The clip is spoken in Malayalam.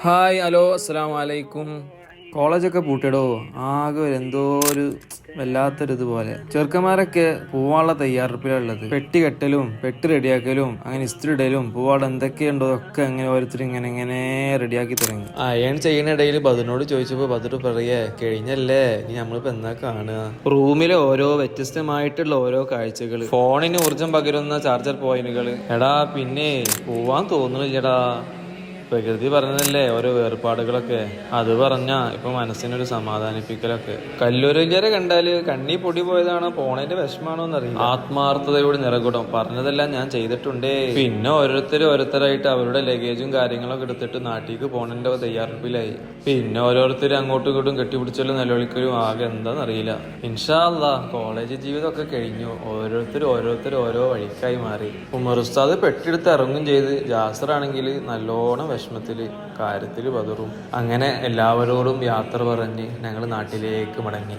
ഹായ് ഹലോ അസ്സലാമു അലൈക്കും. കോളേജൊക്കെ പൂട്ടിടോ, ആകെ എന്തോ ഒരു വല്ലാത്തൊരിതുപോലെ. ചെറുക്കന്മാരൊക്കെ പോവാനുള്ള തയ്യാറെടുപ്പിലുള്ളത്. പെട്ടി കെട്ടലും പെട്ടി റെഡിയാക്കലും അങ്ങനെ ഇസ്തിരി ഇടലും പോവാടെ എന്തൊക്കെയുണ്ടോ ഒക്കെ അങ്ങനെ ഓരോരുത്തർ ഇങ്ങനെ റെഡിയാക്കി തുടങ്ങി. അയൺ ചെയ്യുന്ന ഇടയിൽ ബദറിനോട് ചോദിച്ചപ്പോൾ ബദർ പറയേ കഴിഞ്ഞല്ലേ, ഇനി നമ്മളിപ്പോ എന്നാ കാണുക. റൂമിലെ ഓരോ വ്യത്യസ്തമായിട്ടുള്ള ഓരോ കാഴ്ചകൾ, ഫോണിന് ഊർജം പകരുന്ന ചാർജർ പോയിന്റുകൾ. എടാ പിന്നെ പോവാൻ തോന്നുന്നില്ലടാ. പ്രകൃതി പറഞ്ഞതല്ലേ ഓരോ വേർപാടുകളൊക്കെ, അത് പറഞ്ഞാ ഇപ്പൊ മനസ്സിനൊരു സമാധാനിപ്പിക്കലൊക്കെ. കല്ലൂരഞ്ചര കണ്ടാല് കണ്ണി പൊടി പോയതാണോ പോണേന്റെ വിഷമാണോ എന്നറിയില്ല. ആത്മാർത്ഥതയോട് നിറകുടം പറഞ്ഞതെല്ലാം ഞാൻ ചെയ്തിട്ടുണ്ടേ. പിന്നെ ഓരോരുത്തരായിട്ട് അവരുടെ ലഗേജും കാര്യങ്ങളൊക്കെ എടുത്തിട്ട് നാട്ടിലേക്ക് പോണേന്റെ തയ്യാറെടുപ്പിലായി. പിന്നെ ഓരോരുത്തർ അങ്ങോട്ടും ഇങ്ങോട്ടും കെട്ടിപ്പിടിച്ചാലും നിലവിളിക്കലും ആകെ എന്താന്നറിയില്ല. ഇൻഷാ അല്ലാ കോളേജ് ജീവിതമൊക്കെ കഴിഞ്ഞു. ഓരോരുത്തർ ഓരോ വഴിക്കായി മാറി. ഉമർ ഉസ്താദ് പെട്ടിയെടുത്ത് ഇറങ്ങും ചെയ്ത്. ജാസർ ആണെങ്കിൽ നല്ലോണം വിഷമത്തില് കാര്യത്തില് പതറും. അങ്ങനെ എല്ലാവരോടും യാത്ര പറഞ്ഞ് ഞങ്ങൾ നാട്ടിലേക്ക് മടങ്ങി.